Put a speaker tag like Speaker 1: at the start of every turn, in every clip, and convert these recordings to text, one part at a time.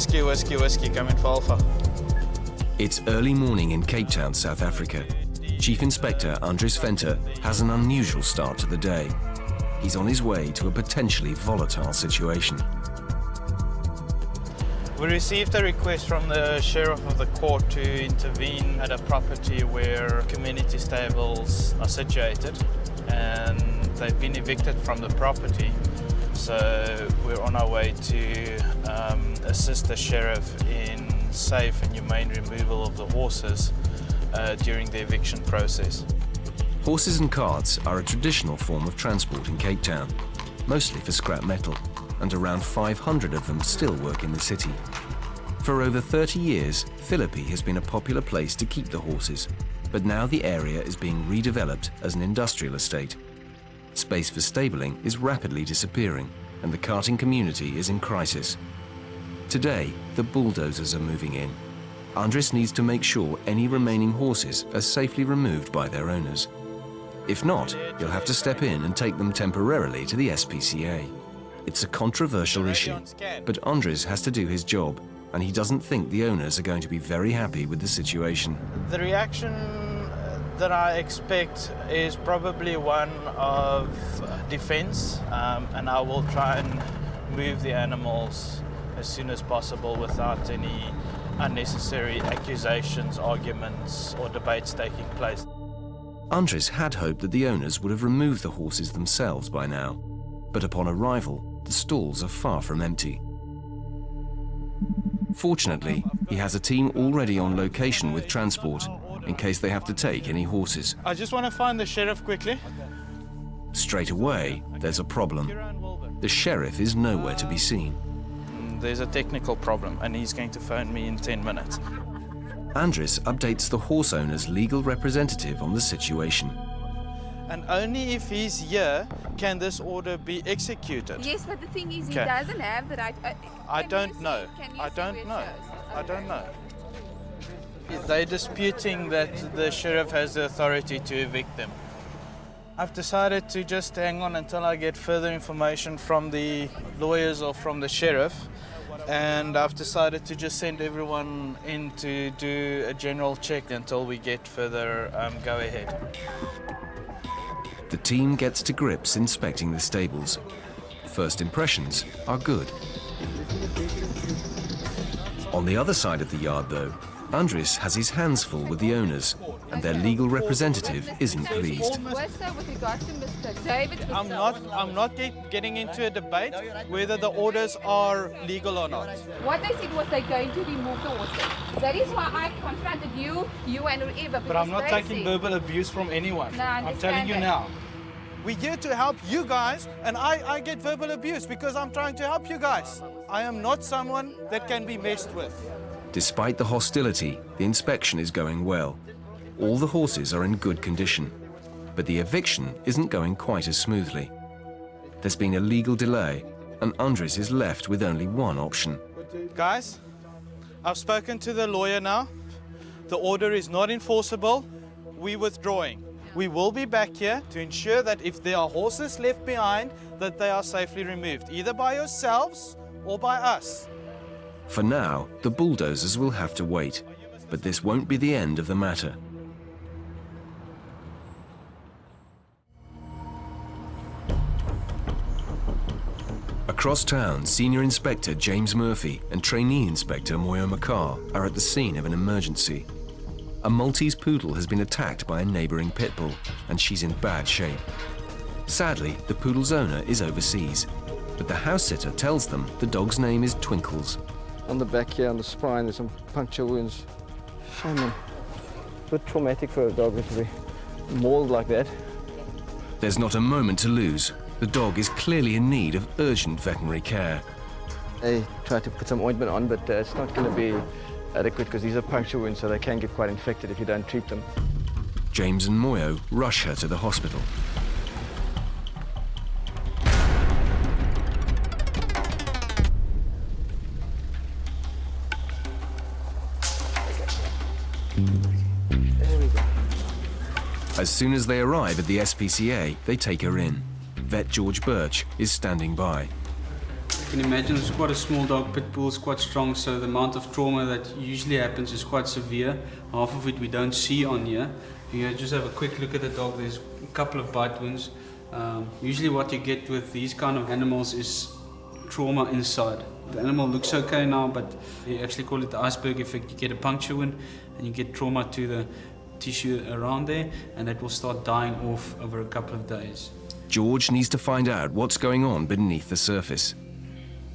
Speaker 1: Whiskey, whiskey, whiskey, coming for Alpha.
Speaker 2: It's early morning in Cape Town, South Africa. Chief Inspector Andries Venter has an unusual start to the day. He's on his way to a potentially volatile situation.
Speaker 1: We received a request from the Sheriff of the Court to intervene at a property where community stables are situated, and they've been evicted from the property. So we're on our way to assist the Sheriff in safe and humane removal of the horses during the eviction process.
Speaker 2: Horses and carts are a traditional form of transport in Cape Town, mostly for scrap metal, and around 500 of them still work in the city. For over 30 years, Philippi has been a popular place to keep the horses, but now the area is being redeveloped as an industrial estate. Space for stabling is rapidly disappearing, and the carting community is in crisis. Today, the bulldozers are moving in. Andries needs to make sure any remaining horses are safely removed by their owners. If not, he'll have to step in and take them temporarily to the SPCA. It's a controversial issue, but Andries has to do his job, and he doesn't think the owners are going to be very happy with the situation.
Speaker 1: The reaction that I expect is probably one of defense, and I will try and move the animals as soon as possible without any unnecessary accusations, arguments, or debates taking place.
Speaker 2: Andries had hoped that the owners would have removed the horses themselves by now, but upon arrival, the stalls are far from empty. Fortunately, he has a team already on location with transport in case they have to take any horses.
Speaker 1: I just want to find the Sheriff quickly.
Speaker 2: Straight away, there's a problem. The Sheriff is nowhere to be seen.
Speaker 1: There's a technical problem, and he's going to phone me in 10 minutes.
Speaker 2: Andries updates the horse owner's legal representative on the situation.
Speaker 1: And only if he's here can this order be executed.
Speaker 3: Yes, but the thing is, he doesn't have the right...
Speaker 1: I don't know. I don't know. They're disputing that the Sheriff has the authority to evict them. I've decided to just hang on until I get further information from the lawyers or from the Sheriff. And I've decided to just send everyone in to do a general check until we get further go-ahead.
Speaker 2: The team gets to grips inspecting the stables. First impressions are good. On the other side of the yard, though, Andries has his hands full with the owners, and their legal representative isn't pleased.
Speaker 1: I'm not getting into a debate whether the orders are legal or not.
Speaker 3: What they said was they're going to remove the horses. That is why I confronted you and whoever.
Speaker 1: But I'm not taking verbal abuse from anyone.
Speaker 3: No,
Speaker 1: I'm telling you now. We're here to help you guys, and I get verbal abuse because I'm trying to help you guys. I am not someone that can be messed with.
Speaker 2: Despite the hostility, the inspection is going well. All the horses are in good condition, but the eviction isn't going quite as smoothly. There's been a legal delay, and Andries is left with only one option.
Speaker 1: Guys, I've spoken to the lawyer now. The order is not enforceable. We're withdrawing. We will be back here to ensure that if there are horses left behind, that they are safely removed, either by yourselves or by us.
Speaker 2: For now, the bulldozers will have to wait, but this won't be the end of the matter. Across town, Senior Inspector James Murphy and Trainee Inspector Moyo Makar are at the scene of an emergency. A Maltese Poodle has been attacked by a neighbouring pit bull, and she's in bad shape. Sadly, the poodle's owner is overseas, but the house sitter tells them the dog's name is Twinkles.
Speaker 4: On the back here, on the spine, there's some puncture wounds. Shame, man. A bit traumatic for a dog to be mauled like that.
Speaker 2: There's not a moment to lose. The dog is clearly in need of urgent veterinary care.
Speaker 4: They tried to put some ointment on, but it's not going to be adequate because these are puncture wounds, so they can get quite infected if you don't treat them.
Speaker 2: James and Moyo rush her to the hospital.
Speaker 4: There we go.
Speaker 2: As soon as they arrive at the SPCA, they take her in. Vet George Birch is standing by.
Speaker 5: You can imagine it's quite a small dog. Pit bull is quite strong, so the amount of trauma that usually happens is quite severe. Half of it we don't see on here. You just have a quick look at the dog. There's a couple of bite wounds. Usually what you get with these kind of animals is trauma inside. The animal looks okay now, but they actually call it the iceberg effect. You get a puncture wound and you get trauma to the tissue around there, and that will start dying off over a couple of days.
Speaker 2: George needs to find out what's going on beneath the surface.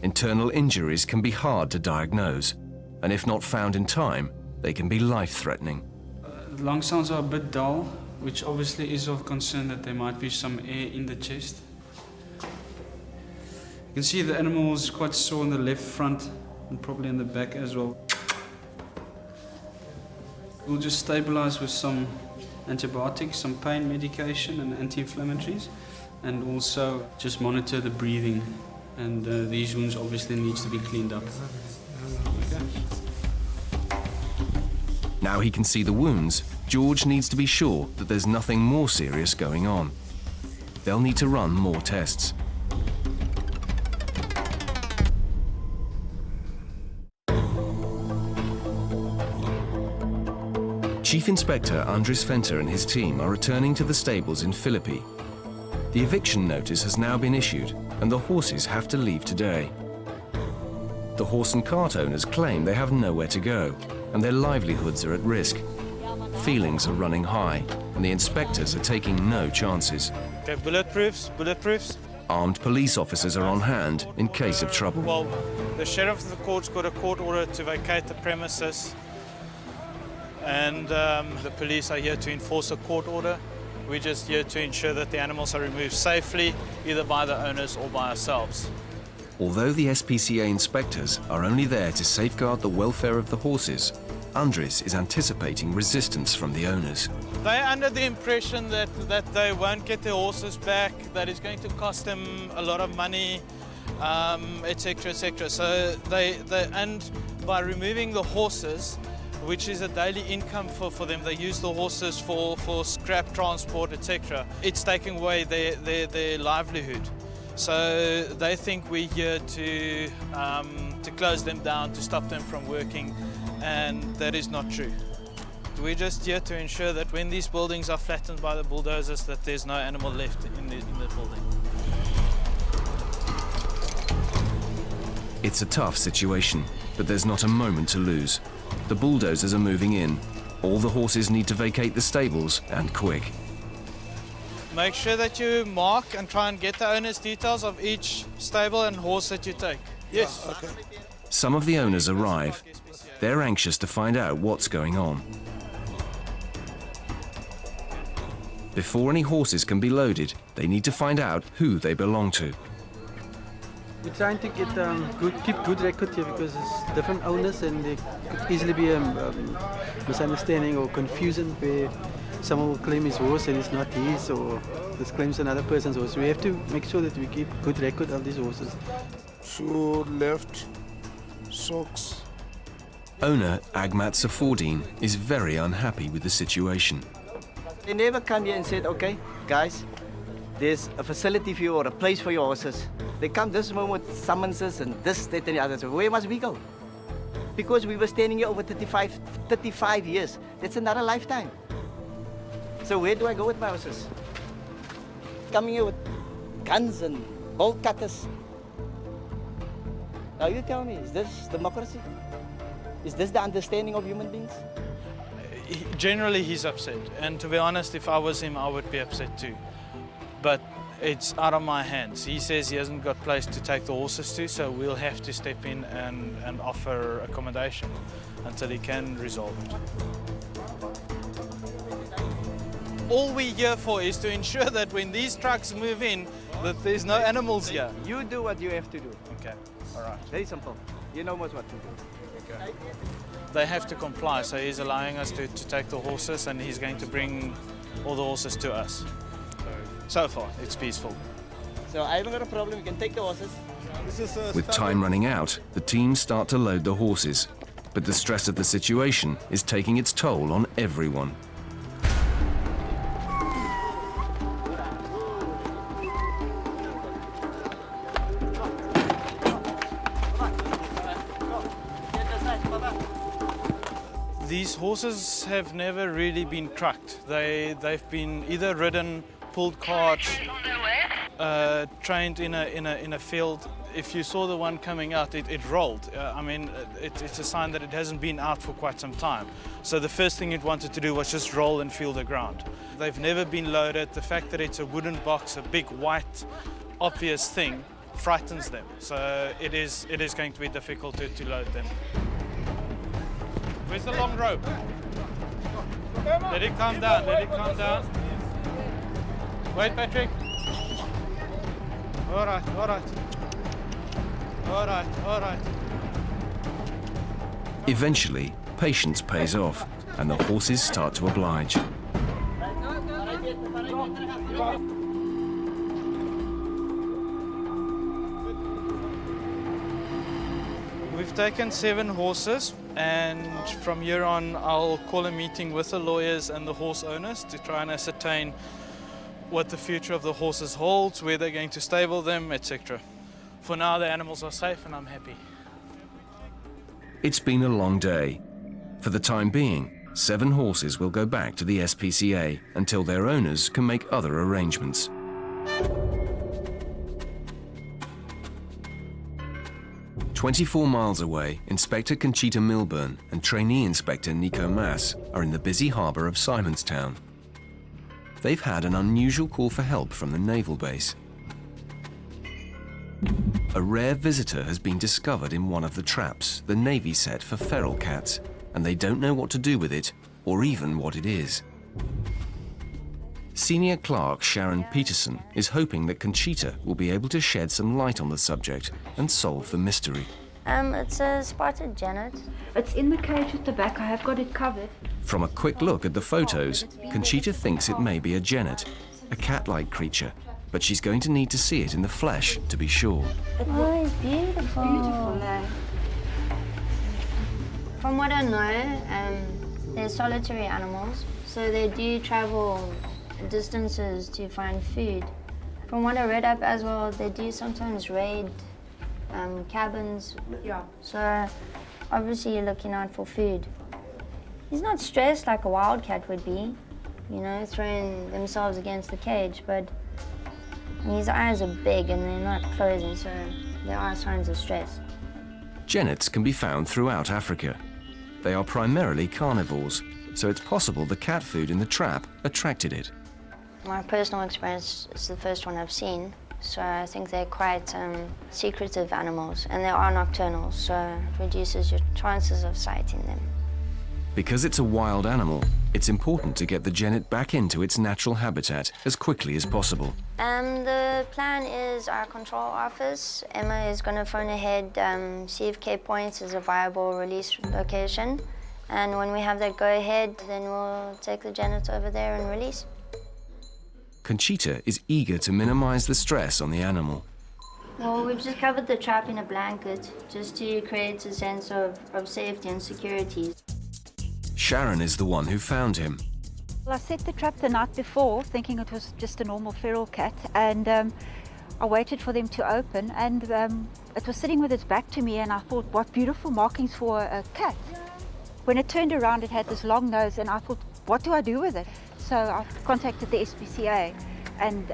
Speaker 2: Internal injuries can be hard to diagnose, and if not found in time, they can be life-threatening.
Speaker 5: The lung sounds are a bit dull, which obviously is of concern that there might be some air in the chest. You can see the animal is quite sore in the left front and probably in the back as well. We'll just stabilize with some antibiotics, some pain medication and anti-inflammatories, and also just monitor the breathing. And these wounds obviously needs to be cleaned up. Okay.
Speaker 2: Now he can see the wounds, George needs to be sure that there's nothing more serious going on. They'll need to run more tests. Chief Inspector Andries Venter and his team are returning to the stables in Philippi. The eviction notice has now been issued, and the horses have to leave today. The horse and cart owners claim they have nowhere to go, and their livelihoods are at risk. Feelings are running high, and the inspectors are taking no chances.
Speaker 1: Okay, bulletproofs.
Speaker 2: Armed police officers are on hand in case of trouble.
Speaker 1: Well, the sheriff of the court's got a court order to vacate the premises, and the police are here to enforce a court order. We're just here to ensure that the animals are removed safely, either by the owners or by ourselves.
Speaker 2: Although the SPCA inspectors are only there to safeguard the welfare of the horses, Andries is anticipating resistance from the owners.
Speaker 1: They're under the impression that they won't get their horses back, that it's going to cost them a lot of money, etc., etc. So and by removing the horses, which is a daily income for them, they use the horses for scrap transport, etc. It's taking away their livelihood. So they think we're here to close them down, to stop them from working, and that is not true. We're just here to ensure that when these buildings are flattened by the bulldozers, that there's no animal left in the building.
Speaker 2: It's a tough situation, but there's not a moment to lose. The bulldozers are moving in. All the horses need to vacate the stables, and quick.
Speaker 1: Make sure that you mark and try and get the owner's details of each stable and horse that you take. Yes. Okay.
Speaker 2: Some of the owners arrive. They're anxious to find out what's going on. Before any horses can be loaded, they need to find out who they belong to.
Speaker 6: We're trying to get keep good record here because it's different owners and there could easily be a misunderstanding or confusion where someone will claim his horse and it's not his, or this claims another person's horse. We have to make sure that we keep good record of these horses.
Speaker 7: Shoe, left, socks.
Speaker 2: Owner Agmat Safordine is very unhappy with the situation.
Speaker 8: They never come here and said, okay, guys, there's a facility for you or a place for your horses. They come this moment with summonses and this, that, and the other. So where must we go? Because we were standing here over 35 years. That's another lifetime. So where do I go with my horses? Coming here with guns and bolt cutters. Now you tell me, is this democracy? Is this the understanding of human beings?
Speaker 1: Generally, he's upset. And to be honest, if I was him, I would be upset too. But it's out of my hands. He says he hasn't got a place to take the horses to, so we'll have to step in and offer accommodation until he can resolve it. All we're here for is to ensure that when these trucks move in, that there's no animals here.
Speaker 8: You do what you have to do.
Speaker 1: Okay, all right.
Speaker 8: Very simple. You know what to do.
Speaker 1: Okay. They have to comply, so he's allowing us to take the horses, and he's going to bring all the horses to us. So far, it's peaceful.
Speaker 8: So I haven't got a problem. You can take the horses.
Speaker 2: With time running out, the teams start to load the horses. But the stress of the situation is taking its toll on everyone.
Speaker 1: These horses have never really been trucked. They've been either ridden, pulled carts, trained in a field. If you saw the one coming out, it rolled. I mean, it's a sign that it hasn't been out for quite some time. So the first thing it wanted to do was just roll and feel the ground. They've never been loaded. The fact that it's a wooden box, a big white, obvious thing, frightens them. So it is going to be difficult to load them. Where's the long rope? Let it calm down, let it calm down. Wait, Patrick. All right, all right. All right, all right.
Speaker 2: Eventually, patience pays off, and the horses start to oblige.
Speaker 1: We've taken 7 horses, and from here on I'll call a meeting with the lawyers and the horse owners to try and ascertain what the future of the horses holds, where they're going to stable them, etc. For now, the animals are safe and I'm happy.
Speaker 2: It's been a long day. For the time being, 7 horses will go back to the SPCA until their owners can make other arrangements. "24 miles away, Inspector Conchita Milburn and trainee Inspector Nico Mass are in the busy harbour of Simonstown. They've had an unusual call for help from the naval base. A rare visitor has been discovered in one of the traps the Navy set for feral cats, and they don't know what to do with it, or even what it is. Senior Clerk Sharon Peterson is hoping that Conchita will be able to shed some light on the subject and solve the mystery.
Speaker 9: It's a spotted genet.
Speaker 3: It's in the cage at the back. I have got it covered.
Speaker 2: From a quick look at the photos, Conchita thinks it may be a genet, a cat-like creature, but she's going to need to see it in the flesh to be sure.
Speaker 9: Oh, it's beautiful.
Speaker 3: It's beautiful, eh?
Speaker 9: From what I know, they're solitary animals, so they do travel distances to find food. From what I read up as well, they do sometimes raid cabins.
Speaker 3: Yeah.
Speaker 9: So obviously you're looking out for food. He's not stressed like a wildcat would be, you know, throwing themselves against the cage, but his eyes are big and they're not closing, so there are signs of stress.
Speaker 2: Genets can be found throughout Africa. They are primarily carnivores, so it's possible the cat food in the trap attracted it.
Speaker 9: My personal experience is the first one I've seen, so I think they're quite secretive animals, and they are nocturnal, so it reduces your chances of sighting them.
Speaker 2: Because it's a wild animal, it's important to get the genet back into its natural habitat as quickly as possible.
Speaker 9: The plan is our control office. Emma is going to phone ahead, see if Cape Point is a viable release location, and when we have that go-ahead, then we'll take the genet over there and release.
Speaker 2: Conchita is eager to minimize the stress on the animal.
Speaker 9: Well, we've just covered the trap in a blanket just to create a sense of safety and security.
Speaker 2: Sharon is the one who found him.
Speaker 10: Well, I set the trap the night before, thinking it was just a normal feral cat, and I waited for them to open, and it was sitting with its back to me, and I thought, what beautiful markings for a cat. When it turned around, it had this long nose, and I thought, what do I do with it? So I contacted the SPCA, and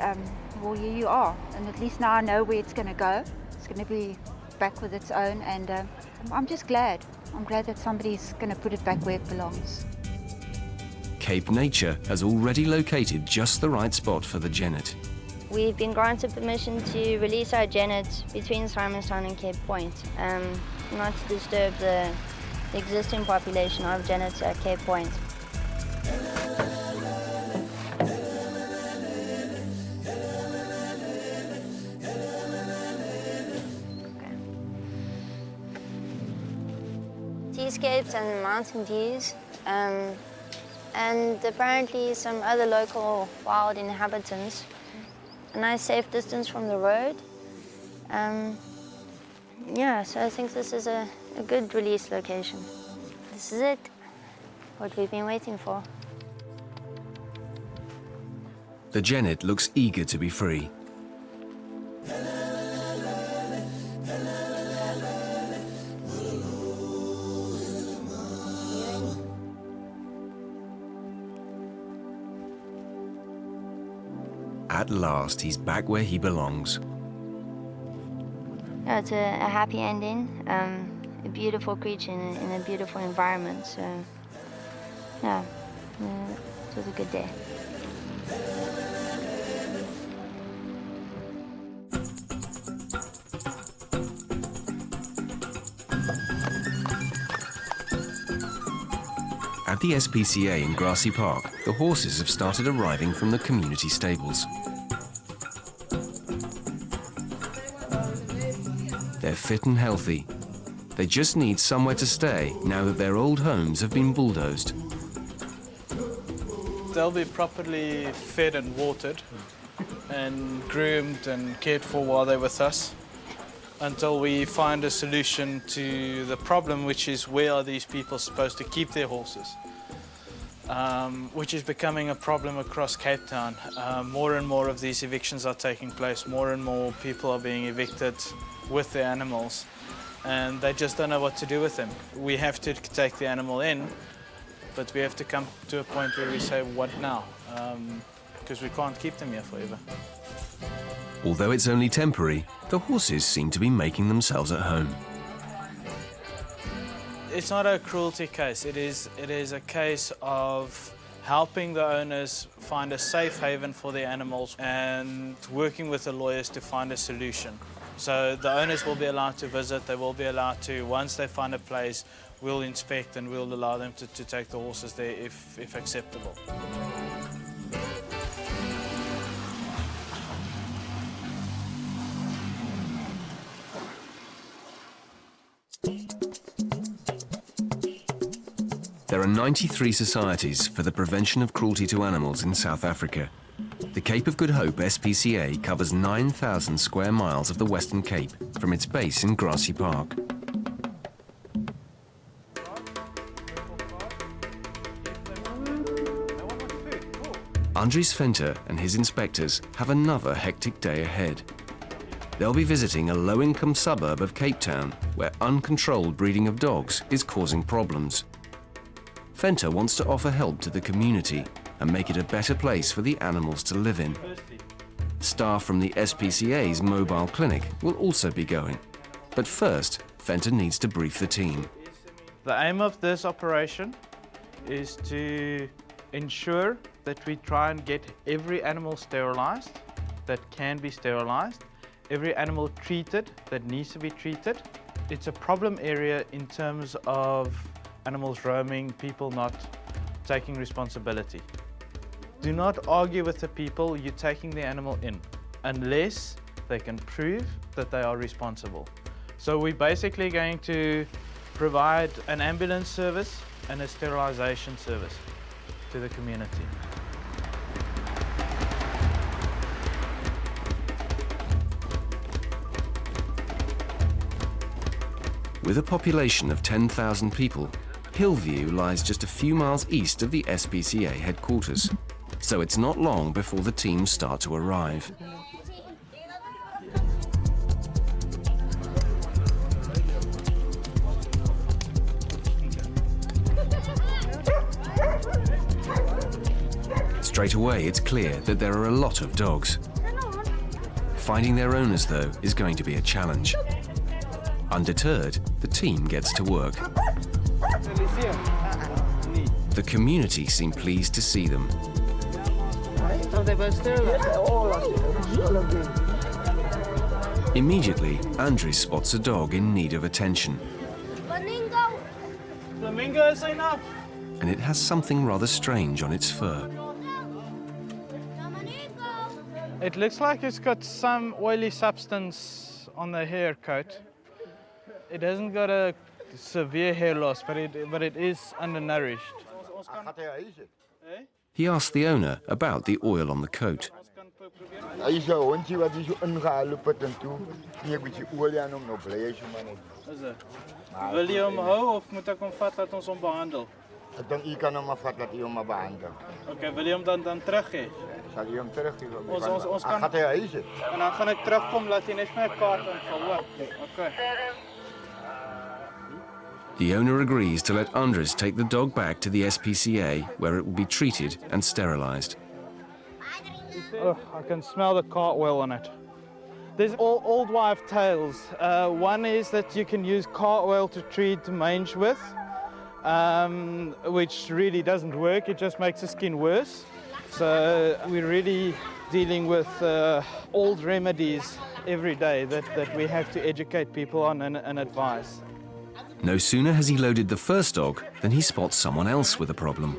Speaker 10: well, here you are, and at least now I know where it's going to go. It's going to be back with its own, and I'm just glad. I'm glad that somebody's going to put it back where it belongs.
Speaker 2: Cape Nature has already located just the right spot for the genet.
Speaker 9: We've been granted permission to release our genet between Simonstown and Cape Point, not to disturb the existing population of genets at Cape Point. Seascapes and mountain views, and apparently some other local wild inhabitants. A nice safe distance from the road. Yeah, so I think this is a good release location. This is it, what we've been waiting for.
Speaker 2: The genet looks eager to be free. At last, he's back where he belongs.
Speaker 9: Yeah, it's a happy ending, a beautiful creature in a beautiful environment. So, yeah, it was a good day.
Speaker 2: At the SPCA in Grassy Park, the horses have started arriving from the community stables. They're fit and healthy. They just need somewhere to stay now that their old homes have been bulldozed.
Speaker 1: They'll be properly fed and watered and groomed and cared for while they're with us until we find a solution to the problem, which is where are these people supposed to keep their horses, which is becoming a problem across Cape Town. More and more of these evictions are taking place. More and more people are being evicted with their animals, and they just don't know what to do with them. We have to take the animal in, but we have to come to a point where we say, what now? Because we can't keep them here forever.
Speaker 2: Although it's only temporary, the horses seem to be making themselves at home.
Speaker 1: It's not a cruelty case. It is a case of helping the owners find a safe haven for their animals and working with the lawyers to find a solution. So the owners will be allowed to visit, they will be allowed to, once they find a place, we'll inspect and we'll allow them to take the horses there if acceptable.
Speaker 2: There are 93 societies for the prevention of cruelty to animals in South Africa. The Cape of Good Hope SPCA covers 9,000 square miles of the Western Cape from its base in Grassy Park. Andries Venter and his inspectors have another hectic day ahead. They'll be visiting a low-income suburb of Cape Town where uncontrolled breeding of dogs is causing problems. Venter wants to offer help to the community and make it a better place for the animals to live in. Staff from the SPCA's mobile clinic will also be going. But first, Venter needs to brief the team.
Speaker 1: The aim of this operation is to ensure that we try and get every animal sterilized that can be sterilized, every animal treated that needs to be treated. It's a problem area in terms of animals roaming, people not taking responsibility. Do not argue with the people you're taking the animal in unless they can prove that they are responsible. So we're basically going to provide an ambulance service and a sterilization service to the community.
Speaker 2: With a population of 10,000 people, Hillview lies just a few miles east of the SPCA headquarters, so it's not long before the teams start to arrive. Straight away, it's clear that there are a lot of dogs. Finding their owners, though, is going to be a challenge. Undeterred, the team gets to work. The community seem pleased to see them. Immediately, Andries spots a dog in need of attention.
Speaker 1: Flamingo is enough.
Speaker 2: And it has something rather strange on its fur.
Speaker 1: It looks like it's got some oily substance on the hair coat. It hasn't got a severe hair loss, but it is undernourished.
Speaker 2: He asked the owner about the oil on the coat.
Speaker 1: Wil jy hom hou of moet ek hom vat dat ons hom behandel?
Speaker 7: Ek dink u kan hom afvat dat u hom maar behandel.
Speaker 1: Okay, wil jy hom dan terug hê?
Speaker 7: Sal jy hom terug gee?
Speaker 1: Ons kan
Speaker 7: Gaat hy huis toe?
Speaker 1: En dan gaan ek terugkom laat jy net my kaart invul, hoor. Okay.
Speaker 2: The owner agrees to let Andries take the dog back to the SPCA, where it will be treated and sterilized.
Speaker 1: Oh, I can smell the cartwheel on it. There's old wife tales. One is that you can use cartwheel to treat mange with, which really doesn't work. It just makes the skin worse. So we're really dealing with old remedies every day that we have to educate people on and advise.
Speaker 2: No sooner has he loaded the first dog than he spots someone else with a problem.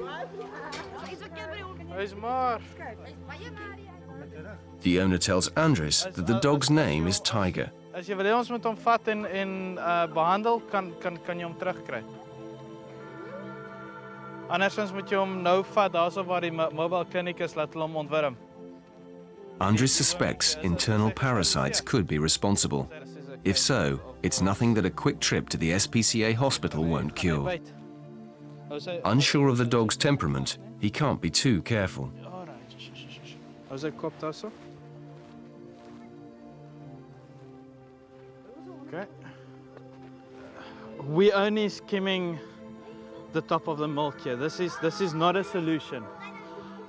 Speaker 2: The owner tells Andries that the dog's name is Tiger.
Speaker 1: As jy wil hê ons moet hom vat en behandel, kan jy hom terugkry. Andersins moet jy hom nou vat daarso waar die mobile clinic is, laat hulle hom ontwurm.
Speaker 2: Andries suspects internal parasites could be responsible. If so, it's nothing that a quick trip to the SPCA hospital won't cure. Unsure of the dog's temperament, he can't be too careful.
Speaker 1: How's that kop daarso? Okay. We're only skimming the top of the milk here. This is not a solution.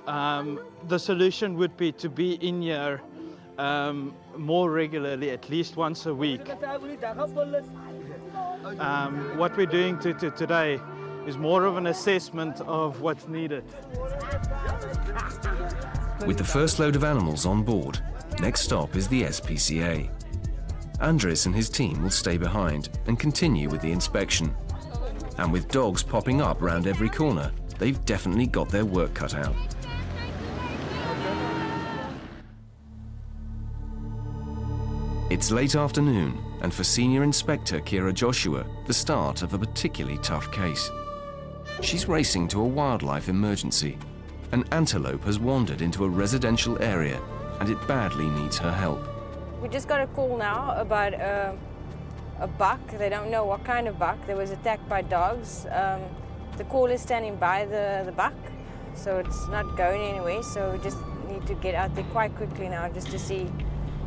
Speaker 1: The solution would be to be in here more regularly, at least once a week. What we're doing today is more of an assessment of what's needed.
Speaker 2: With the first load of animals on board, next stop is the SPCA. Andries and his team will stay behind and continue with the inspection. And with dogs popping up round every corner, they've definitely got their work cut out. It's late afternoon, and for Senior Inspector Kira Joshua, the start of a particularly tough case. She's racing to a wildlife emergency. An antelope has wandered into a residential area, and it badly needs her help.
Speaker 11: We just got a call now about a buck. They don't know what kind of buck. They was attacked by dogs. The call is standing by the buck, so it's not going anywhere. So we just need to get out there quite quickly now just to see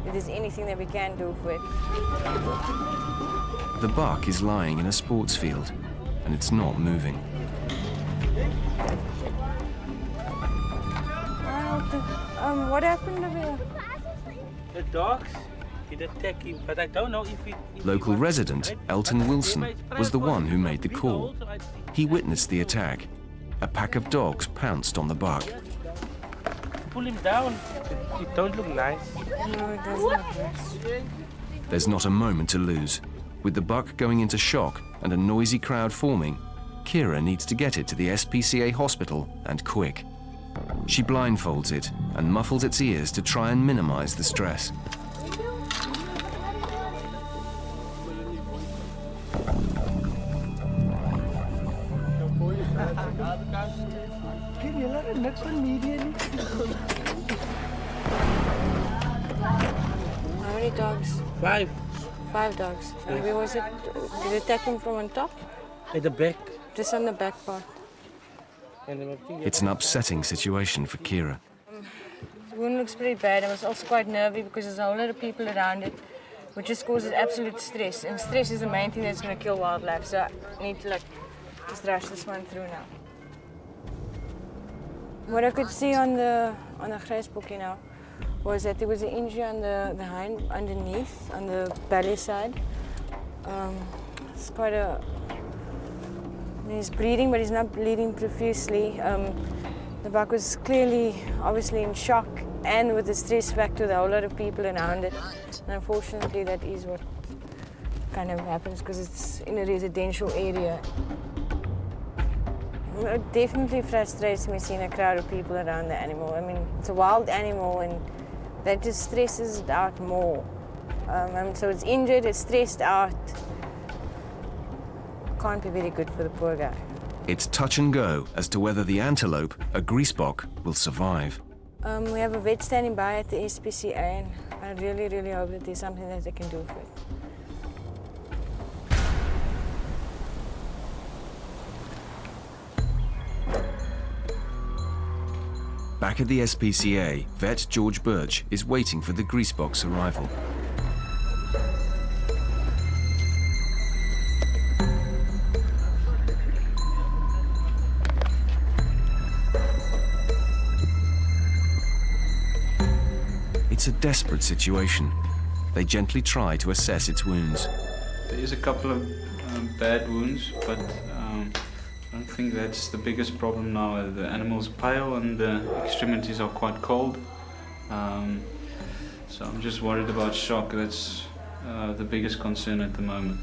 Speaker 11: if there's anything that we can do for it.
Speaker 2: The buck is lying in a sports field, and it's not moving.
Speaker 11: What happened over here?
Speaker 12: The dogs did attack him, but I don't know if it...
Speaker 2: Local resident Elton Wilson was the one who made the call. He witnessed the attack. A pack of dogs pounced on the buck.
Speaker 12: Pull him down. It don't look nice.
Speaker 11: No, it doesn't look nice.
Speaker 2: There's not a moment to lose. With the buck going into shock and a noisy crowd forming, Kira needs to get it to the SPCA hospital, and quick. She blindfolds it and muffles its ears to try and minimize the stress.
Speaker 11: How many dogs?
Speaker 12: 5.
Speaker 11: 5 dogs. And where was it? Did it attack him from on top?
Speaker 12: At the back.
Speaker 11: Just on the back part.
Speaker 2: It's an upsetting situation for Kira.
Speaker 11: The wound looks pretty bad. I was also quite nervy because there's a whole lot of people around it, which just causes absolute stress. And stress is the main thing that's going to kill wildlife. So I need to just rush this one through now. What I could see on the grasbook, you know, was that there was an injury on the hind underneath, on the belly side. It's quite a... He's bleeding, but he's not bleeding profusely. The buck was clearly, obviously in shock, and with the stress factor, there are a whole lot of people around it. And unfortunately, that is what kind of happens because it's in a residential area. It definitely frustrates me seeing a crowd of people around the animal. I mean, it's a wild animal, and that just stresses it out more. So it's injured, it's stressed out. Can't be very good for the poor guy.
Speaker 2: It's touch and go as to whether the antelope, a greasebok, will survive.
Speaker 11: We have a vet standing by at the SPCA, and I really, really hope that there's something that they can do for it.
Speaker 2: Back at the SPCA, vet George Birch is waiting for the greasebok's arrival. It's a desperate situation. They gently try to assess its wounds.
Speaker 5: There is a couple of bad wounds, but I don't think that's the biggest problem now. The animal's pale and the extremities are quite cold. So I'm just worried about shock. That's the biggest concern at the moment.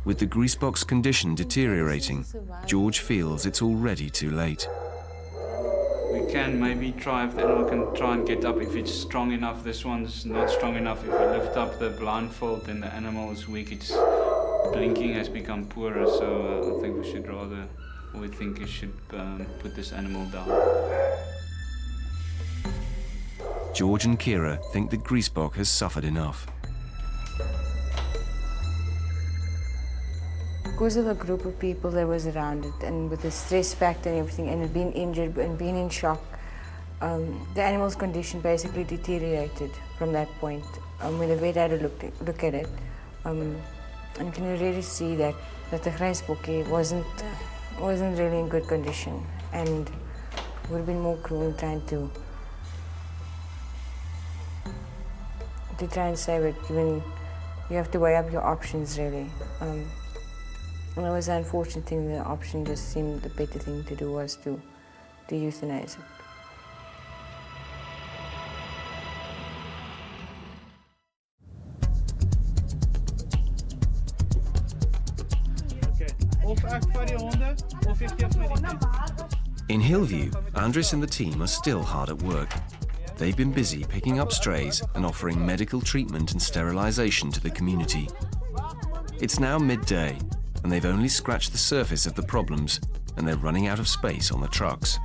Speaker 2: With the greasebox condition deteriorating, George feels it's already too late.
Speaker 5: We can maybe try if the animal can try and get up if it's strong enough. This one's not strong enough. If we lift up the blindfold, then the animal is weak. Its blinking has become poorer, so I think we should rather, we think you should put this animal down.
Speaker 2: George and Kira think the greasebox has suffered enough.
Speaker 11: Because of the group of people that was around it, and with the stress factor and everything, and it being injured and being in shock, the animal's condition basically deteriorated from that point. When the vet had a look at it, and you can really see that the grysbokkie wasn't really in good condition, and would have been more cruel in trying to try and save it. Given you have to weigh up your options really. And it was an unfortunate thing. The option just seemed the better thing to do was to euthanize it.
Speaker 2: In Hillview, Andries and the team are still hard at work. They've been busy picking up strays and offering medical treatment and sterilisation to the community. It's now midday, and they've only scratched the surface of the problems, and they're running out of space on the trucks.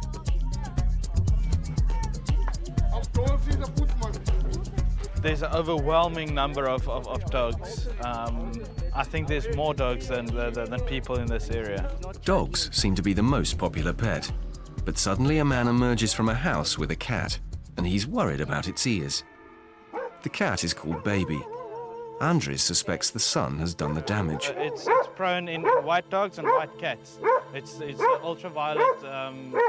Speaker 1: There's an overwhelming number of dogs. I think there's more dogs than people in this area.
Speaker 2: Dogs seem to be the most popular pet, but suddenly a man emerges from a house with a cat, and he's worried about its ears. The cat is called Baby. Andries suspects the sun has done the damage.
Speaker 1: It's prone in white dogs and white cats. It's the ultraviolet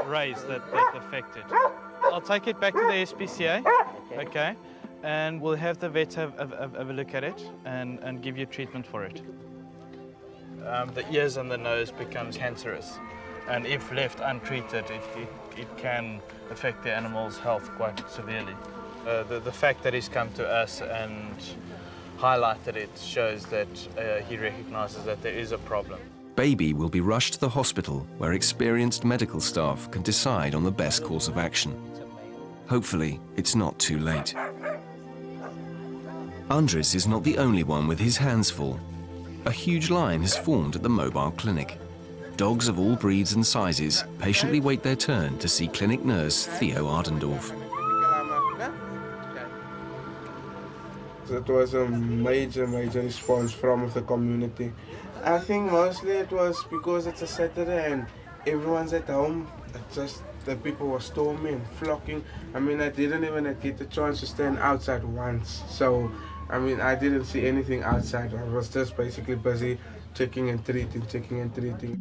Speaker 1: rays that affect it. I'll take it back to the SPCA, okay? And we'll have the vets have a look at it and give you treatment for it. The ears and the nose becomes cancerous, and if left untreated, it can affect the animal's health quite severely. The fact that he's come to us and highlighted it shows that he recognizes that there is a problem.
Speaker 2: Baby will be rushed to the hospital where experienced medical staff can decide on the best course of action. Hopefully, it's not too late. Andries is not the only one with his hands full. A huge line has formed at the mobile clinic. Dogs of all breeds and sizes patiently wait their turn to see clinic nurse Theo Ardendorf.
Speaker 13: It was a major response from the community. I think mostly it was because it's a Saturday and everyone's at home. It's just the people were storming and flocking. I mean, I didn't even get the chance to stand outside once. So, I mean, I didn't see anything outside. I was just basically busy checking and treating.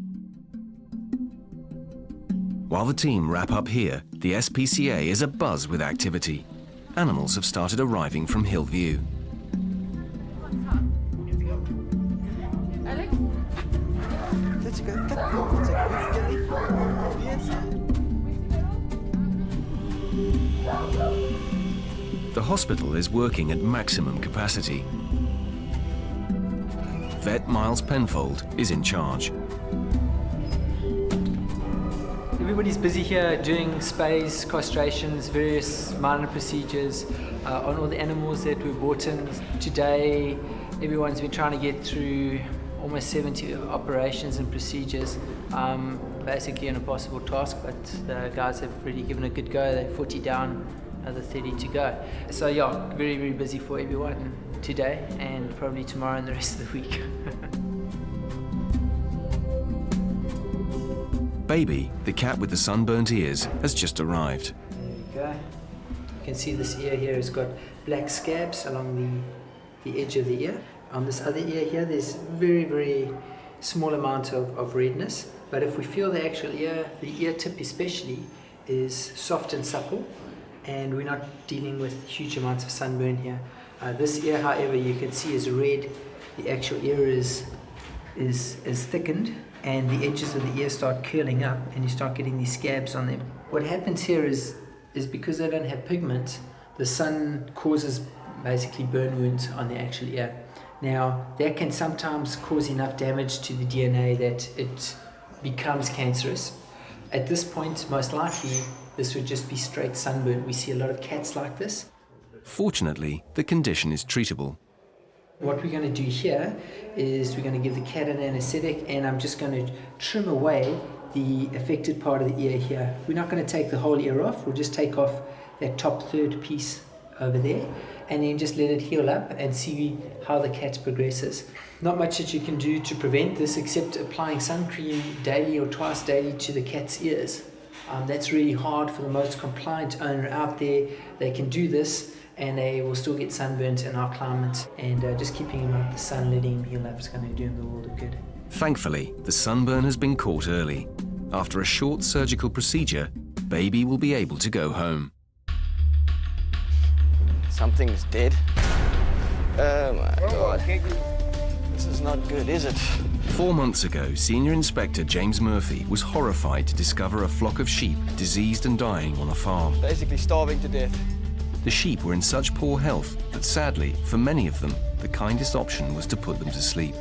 Speaker 2: While the team wrap up here, the SPCA is abuzz with activity. Animals have started arriving from Hillview. The hospital is working at maximum capacity. Vet Miles Penfold is in charge.
Speaker 14: Everybody's busy here doing spays, castrations, various minor procedures on all the animals that were brought in. Today, everyone's been trying to get through almost 70 operations and procedures. Basically an impossible task, but the guys have really given a good go. They're 40 down, another 30 to go. So yeah, very, very busy for everyone today and probably tomorrow and the rest of the week.
Speaker 2: Baby, the cat with the sunburnt ears, has just arrived.
Speaker 14: There you go. You can see this ear here has got black scabs along the edge of the ear. On this other ear here, there's very, very small amount of redness. But if we feel the actual ear, the ear tip especially, is soft and supple, and we're not dealing with huge amounts of sunburn here. This ear, however, you can see is red. The actual ear is thickened, and the edges of the ear start curling up, and you start getting these scabs on them. What happens here is because they don't have pigment, the sun causes basically burn wounds on the actual ear. Now, that can sometimes cause enough damage to the DNA that it becomes cancerous. At this point, most likely, this would just be straight sunburn. We see a lot of cats like this.
Speaker 2: Fortunately, the condition is treatable.
Speaker 14: What we're going to do here is we're going to give the cat an anesthetic, and I'm just going to trim away the affected part of the ear here. We're not going to take the whole ear off. We'll just take off that top third piece over there, and then just let it heal up and see how the cat progresses. Not much that you can do to prevent this except applying sun cream daily or twice daily to the cat's ears. That's really hard for the most compliant owner out there. They can do this and they will still get sunburnt in our climate, and just keeping him out the sun, letting him heal up is going to do him the world of good.
Speaker 2: Thankfully, the sunburn has been caught early. After a short surgical procedure, Baby will be able to go home.
Speaker 4: Something's dead. Oh my God. This is not good, is it?
Speaker 2: 4 months ago, Senior Inspector James Murphy was horrified to discover a flock of sheep diseased and dying on a farm.
Speaker 4: Basically starving to death.
Speaker 2: The sheep were in such poor health that sadly, for many of them, the kindest option was to put them to sleep.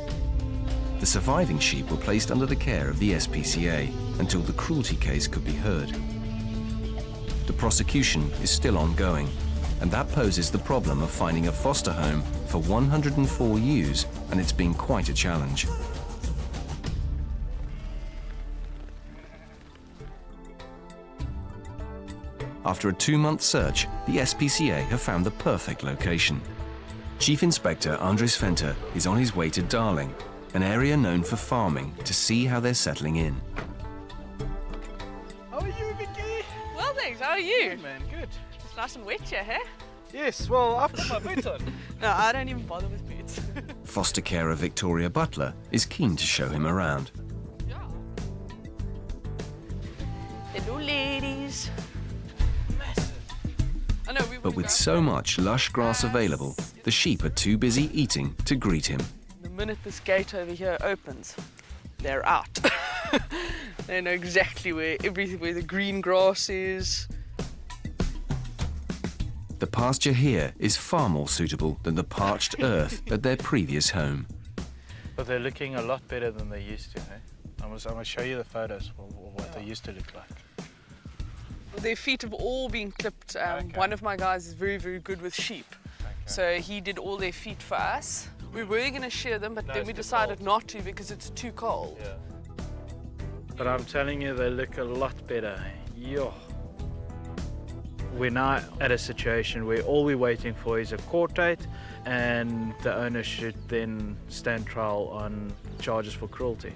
Speaker 2: The surviving sheep were placed under the care of the SPCA until the cruelty case could be heard. The prosecution is still ongoing, and that poses the problem of finding a foster home for 104 ewes, and it's been quite a challenge. After a 2-month search, the SPCA have found the perfect location. Chief Inspector Andries Venter is on his way to Darling, an area known for farming, to see how they're settling in.
Speaker 15: How are you, Vicky?
Speaker 11: Well, thanks. How are you?
Speaker 15: Good, man. Good.
Speaker 11: It's nice and wet here, hey?
Speaker 15: Yes, well, I've got my boots on.
Speaker 11: No, I don't even bother with boots.
Speaker 2: Foster carer Victoria Butler is keen to show him around.
Speaker 11: Hello, ladies.
Speaker 2: But with so much lush grass available, the sheep are too busy eating to greet him.
Speaker 11: The minute this gate over here opens, they're out. They know exactly where the green grass is.
Speaker 2: The pasture here is far more suitable than the parched earth at their previous home.
Speaker 1: But they're looking a lot better than they used to, eh? I'm going to show you the photos of what they used to look like.
Speaker 11: Their feet have all been clipped. One of my guys is very, very good with sheep. So he did all their feet for us. We were going to shear them, but then we decided not to because it's too cold.
Speaker 1: Yeah. But I'm telling you, they look a lot better. Yo. We're now at a situation where all we're waiting for is a court date, and the owner should then stand trial on charges for cruelty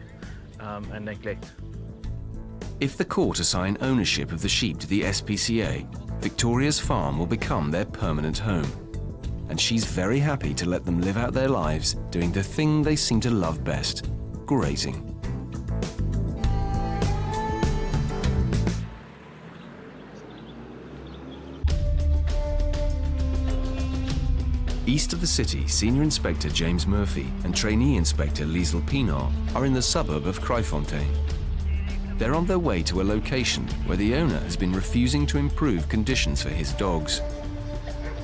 Speaker 1: and neglect.
Speaker 2: If the court assign ownership of the sheep to the SPCA, Victoria's farm will become their permanent home. And she's very happy to let them live out their lives doing the thing they seem to love best, grazing. East of the city, Senior Inspector James Murphy and Trainee Inspector Liesl Pienaar are in the suburb of Kraaifontein. They're on their way to a location where the owner has been refusing to improve conditions for his dogs.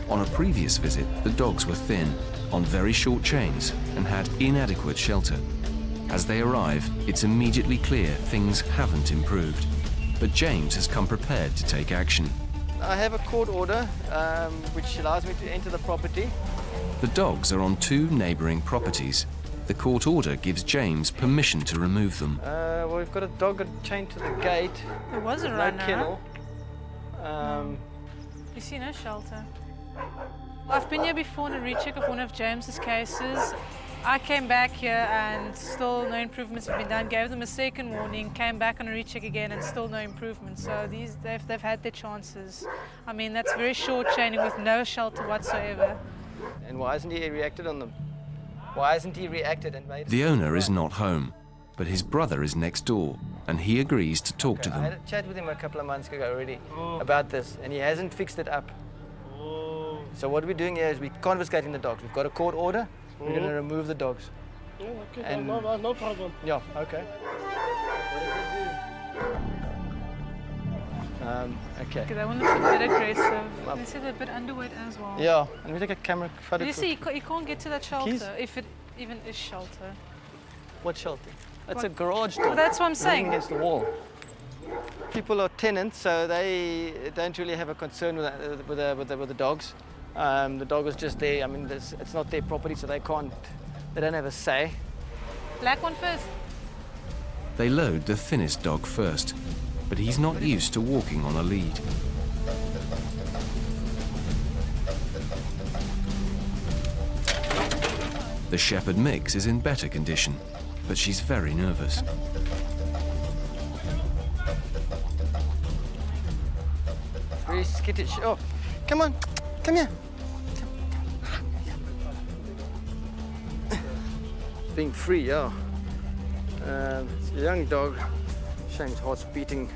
Speaker 2: On a previous visit, the dogs were thin, on very short chains, and had inadequate shelter. As they arrive, it's immediately clear things haven't improved. But James has come prepared to take action.
Speaker 4: I have a court order which allows me to enter the property.
Speaker 2: The dogs are on 2 neighbouring properties. The court order gives James permission to remove them.
Speaker 4: Well, we've got a dog chained to the gate.
Speaker 11: There was a
Speaker 4: no
Speaker 11: runner.
Speaker 4: kennel.
Speaker 11: You see no shelter. I've been here before on a recheck of one of James's cases. I came back here and still no improvements have been done. Gave them a second warning, came back on a recheck again and still no improvements. So they've had their chances. I mean, that's very short chaining with no shelter whatsoever.
Speaker 4: And why hasn't he reacted on them? Why hasn't he reacted and made...
Speaker 2: The owner is not home. but his brother is next door, and he agrees to talk to
Speaker 4: I
Speaker 2: them.
Speaker 4: had a chat with him a couple of months ago already about this, and he hasn't fixed it up. So what we're doing here is we're confiscating the dogs. We've got a court order. We're going to remove the dogs.
Speaker 12: Okay,
Speaker 4: And-
Speaker 12: no problem.
Speaker 4: Yeah, okay. Okay.
Speaker 16: Okay, that one looks a bit aggressive. You see they're a bit underweight as well.
Speaker 4: Yeah, let me take a camera photo.
Speaker 16: You see, you can't get to that shelter,
Speaker 4: Keys?
Speaker 16: if it even is shelter.
Speaker 4: What shelter? That's
Speaker 16: What?
Speaker 4: a garage door.
Speaker 16: Well, that's what I'm saying.
Speaker 4: Leaning against the wall. People are tenants, so they don't really have a concern with the dogs. The dog is just there. I mean, it's not their property, so they don't have a say.
Speaker 16: Black one first.
Speaker 2: They load the thinnest dog first, but he's not used to walking on a lead. The shepherd mix is in better condition, but she's very nervous.
Speaker 4: Very skittish. Oh, come on, come here. Being free, yeah. It's a young dog. Shame his heart's beating.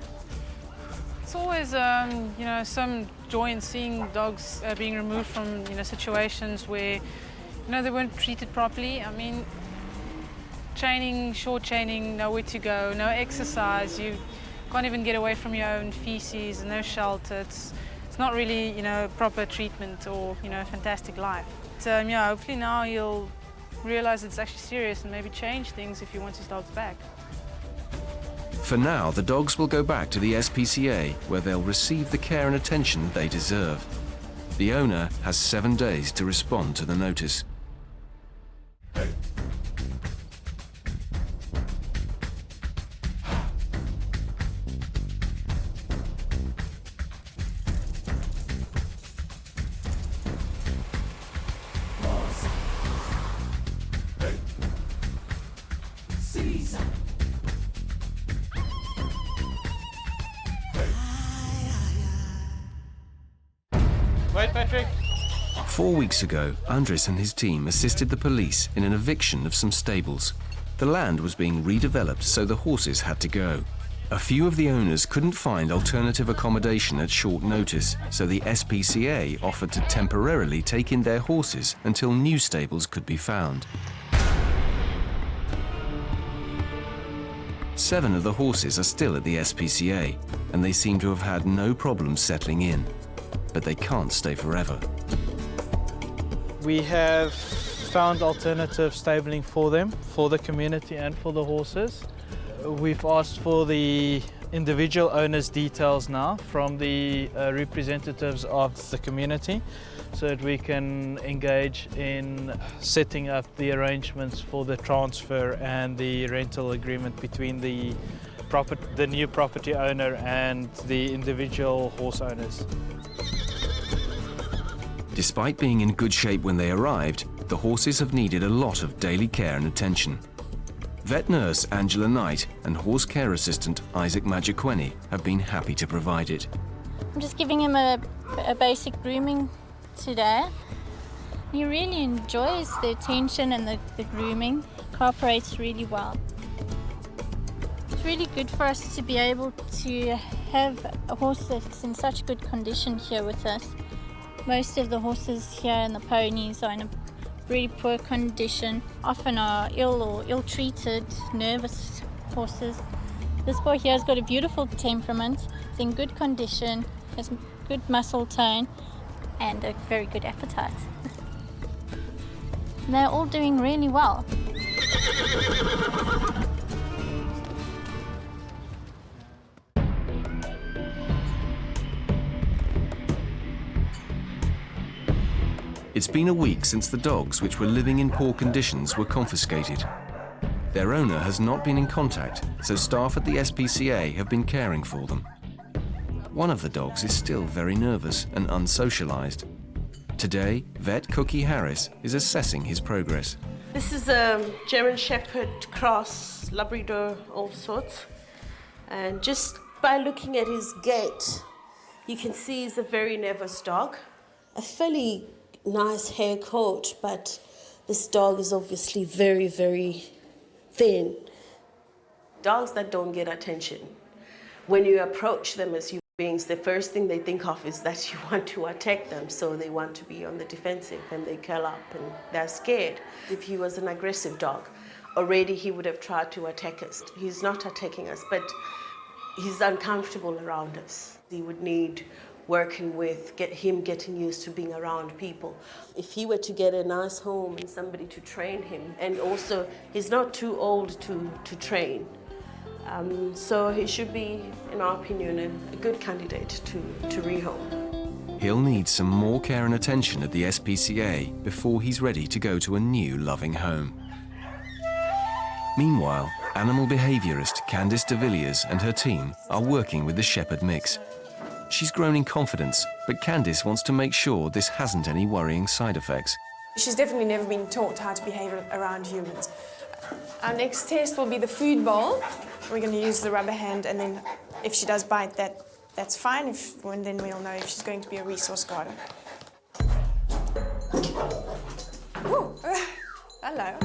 Speaker 16: It's always, you know, some joy in seeing dogs being removed from, you know, situations where, you know, they weren't treated properly. I mean, training, short training, nowhere to go, no exercise. You can't even get away from your own feces, no shelter. It's not really, you know, proper treatment or, you know, a fantastic life. But, yeah, hopefully now he'll realize it's actually serious and maybe change things if he wants his dogs back.
Speaker 2: For now, the dogs will go back to the SPCA, where they'll receive the care and attention they deserve. The owner has 7 days to respond to the notice.
Speaker 1: Wait, Patrick.
Speaker 2: 4 weeks ago, Andries and his team assisted the police in an eviction of some stables. The land was being redeveloped, so the horses had to go. A few of the owners couldn't find alternative accommodation at short notice, so the SPCA offered to temporarily take in their horses until new stables could be found. 7 of the horses are still at the SPCA, and they seem to have had no problem settling in. But they can't stay forever.
Speaker 1: We have found alternative stabling for them, for the community and for the horses. We've asked for the individual owners' details now from the representatives of the community so that we can engage in setting up the arrangements for the transfer and the rental agreement between the new property owner and the individual horse owners.
Speaker 2: Despite being in good shape when they arrived, the horses have needed a lot of daily care and attention. Vet nurse Angela Knight and horse care assistant Isaac Magicweni have been happy to provide it.
Speaker 17: I'm just giving him a basic grooming today. He really enjoys the attention and the grooming, cooperates really well. It's really good for us to be able to have a horse that's in such good condition here with us. Most of the horses here and the ponies are in a really poor condition, often are ill or ill-treated, nervous horses. This boy here has got a beautiful temperament, is in good condition, has good muscle tone and a very good appetite. And they're all doing really well.
Speaker 2: It's been a week since the dogs, which were living in poor conditions, were confiscated. Their owner has not been in contact, so staff at the SPCA have been caring for them. One of the dogs is still very nervous and unsocialized. Today, vet Cookie Harris is assessing his progress.
Speaker 18: This is a German Shepherd cross, Labrador, all sorts. And just by looking at his gait, you can see he's a very nervous dog. A fairly nice hair coat, but this dog is obviously very, very thin. Dogs that don't get attention, when you approach them as human beings, the first thing they think of is that you want to attack them, so they want to be on the defensive and they curl up and they're scared. If he was an aggressive dog, already he would have tried to attack us. He's not attacking us, but he's uncomfortable around us. He would need working with, getting used to being around people. If he were to get a nice home and somebody to train him, and also he's not too old to train, so he should be, in our opinion, a good candidate to rehome.
Speaker 2: He'll need some more care and attention at the SPCA before he's ready to go to a new loving home. Meanwhile, animal behaviourist Candice de Villiers and her team are working with the Shepherd mix. She's grown in confidence, but Candice wants to make sure this hasn't any worrying side effects.
Speaker 11: She's definitely never been taught how to behave around humans. Our next test will be the food bowl. We're going to use the rubber hand, and then if she does bite, that's fine, and then we'll know if she's going to be a resource guarder. Ooh, hello.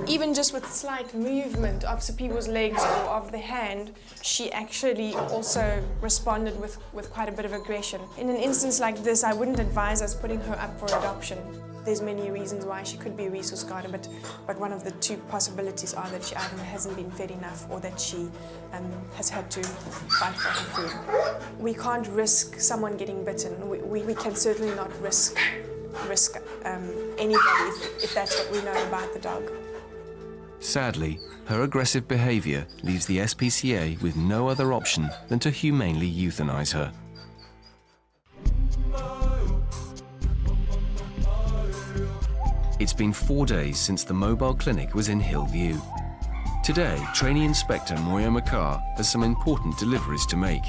Speaker 11: Even just with slight movement of Sir People's legs or of the hand, she actually also responded with quite a bit of aggression. In an instance like this, I wouldn't advise us putting her up for adoption. There's many reasons why she could be a resource guarder, but one of the two possibilities are that she either hasn't been fed enough or that she has had to fight for her food. We can't risk someone getting bitten. We can certainly not risk anybody if that's what we know about the dog.
Speaker 2: Sadly, her aggressive behaviour leaves the SPCA with no other option than to humanely euthanize her. It's been 4 days since the mobile clinic was in Hillview. Today, trainee inspector Moya Makar has some important deliveries to make.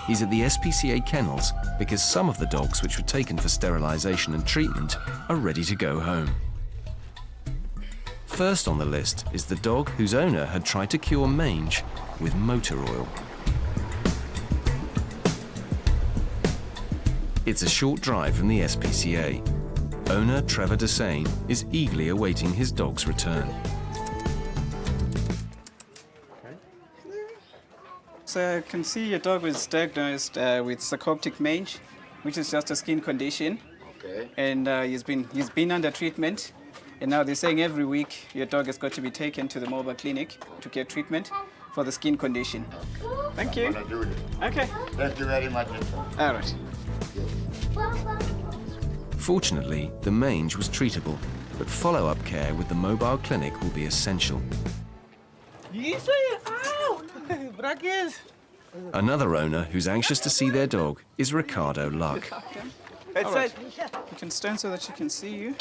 Speaker 2: He's at the SPCA kennels because some of the dogs which were taken for sterilisation and treatment are ready to go home. First on the list is the dog whose owner had tried to cure mange with motor oil. It's a short drive from the SPCA. Owner Trevor Desane is eagerly awaiting his dog's return.
Speaker 19: So you can see your dog was diagnosed with sarcoptic mange, which is just a skin condition. Okay. And he's been under treatment. And now they're saying every week your dog has got to be taken to the mobile clinic to get treatment for the skin condition. Okay. Thank you. Okay.
Speaker 7: Thank you very much.
Speaker 19: All right.
Speaker 2: Fortunately, the mange was treatable, but follow-up care with the mobile clinic will be essential. Another owner who's anxious to see their dog is Ricardo Luck.
Speaker 19: Right. You can stand so that she can see you.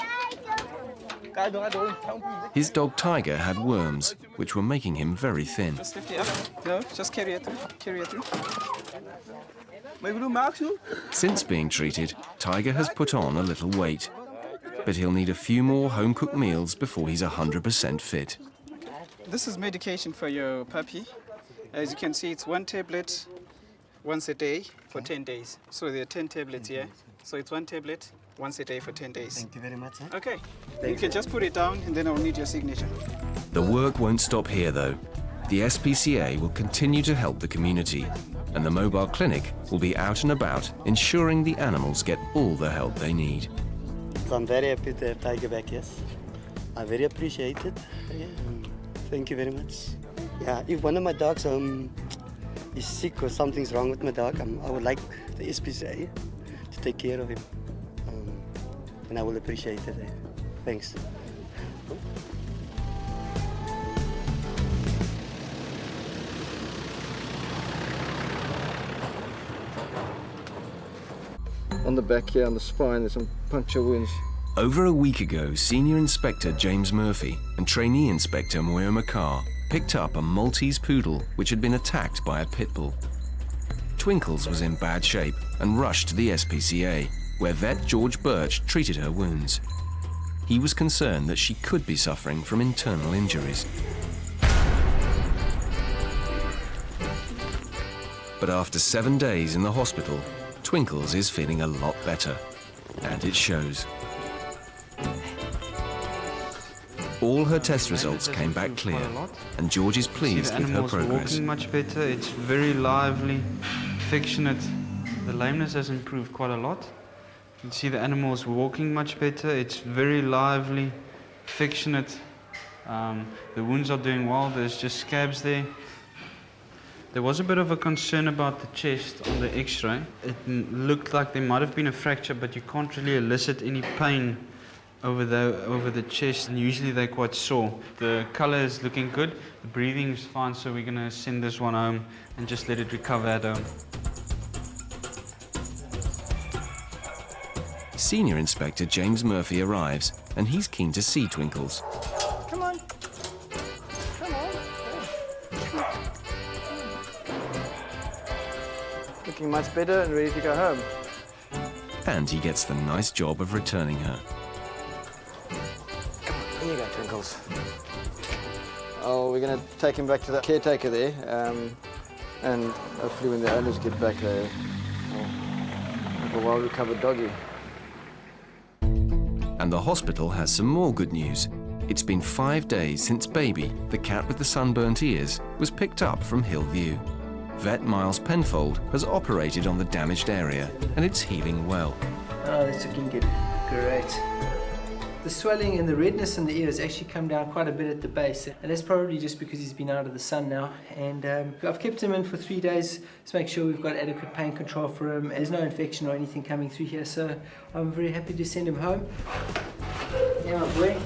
Speaker 2: His dog Tiger had worms, which were making him very thin.
Speaker 19: Just lift it up. No, just carry it through. Carry it through.
Speaker 2: Since being treated, Tiger has put on a little weight, but he'll need a few more home-cooked meals before he's 100% fit.
Speaker 19: This is medication for your puppy. As you can see, it's 1 tablet once a day for 10 days. So there are 10 tablets here. So it's 1 tablet once a day for 10 days.
Speaker 8: Thank you very much. Sir.
Speaker 19: Okay. You can just put it down and then I'll need your signature.
Speaker 2: The work won't stop here, though. The SPCA will continue to help the community, and the mobile clinic will be out and about ensuring the animals get all the help they need.
Speaker 8: So I'm very happy to have Tiger back, yes. I very appreciate it. Yeah, thank you very much. Yeah, if one of my dogs is sick or something's wrong with my dog, I would like the SPCA to take care of him. And I will appreciate it. Thanks.
Speaker 20: On the back here, on the spine, there's some puncture wounds.
Speaker 2: Over a week ago, Senior Inspector James Murphy and Trainee Inspector Moya Makar picked up a Maltese Poodle which had been attacked by a pit bull. Twinkles was in bad shape and rushed to the SPCA, where vet George Birch treated her wounds. He was concerned that she could be suffering from internal injuries. But after 7 days in the hospital, Twinkles is feeling a lot better, and it shows. All her test results came back clear, and George is pleased with her progress.
Speaker 5: Walking much better. It's very lively, affectionate. The lameness has improved quite a lot. You can see the animal's walking much better. It's very lively, affectionate. The wounds are doing well. There's just scabs there. There was a bit of a concern about the chest on the x-ray. It looked like there might have been a fracture, but you can't really elicit any pain over the chest, and usually they're quite sore. The color is looking good, the breathing is fine, so we're going to send this one home and just let it recover at home.
Speaker 2: Senior Inspector James Murphy arrives, and he's keen to see Twinkles.
Speaker 8: Come on. Come on. Looking much better and ready to go home.
Speaker 2: And he gets the nice job of returning her.
Speaker 8: Here you go, Twinkles. Oh, we're going to take him back to the caretaker there, and hopefully when the owners get back, they'll have a well-recovered doggy.
Speaker 2: And the hospital has some more good news. It's been 5 days since Baby, the cat with the sunburnt ears, was picked up from Hillview. Vet Miles Penfold has operated on the damaged area, and it's healing well.
Speaker 14: Oh, that's looking good. Great. The swelling and the redness in the ear has actually come down quite a bit at the base, and that's probably just because he's been out of the sun now. And I've kept him in for 3 days to make sure we've got adequate pain control for him. There's no infection or anything coming through here, so I'm very happy to send him home. Yeah, my boy.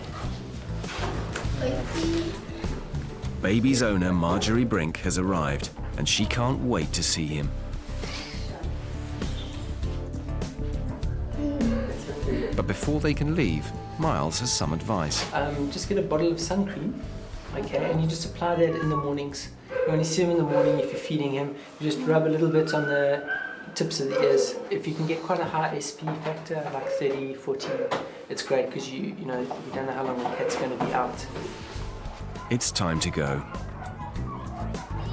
Speaker 2: Baby's owner, Marjorie Brink, has arrived, and she can't wait to see him. But before they can leave, Miles has some advice.
Speaker 14: Just get a bottle of sun cream, okay, and you just apply that in the mornings. When you see him in the morning, if you're feeding him, you just rub a little bit on the tips of the ears. If you can get quite a high SP factor, like 30, 40, it's great because you don't know how long the cat's going to be out.
Speaker 2: It's time to go.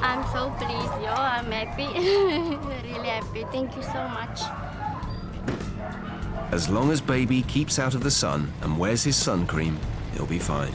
Speaker 17: I'm so pleased, yo. I'm happy. Really happy. Thank you so much.
Speaker 2: As long as Baby keeps out of the sun and wears his sun cream, he'll be fine.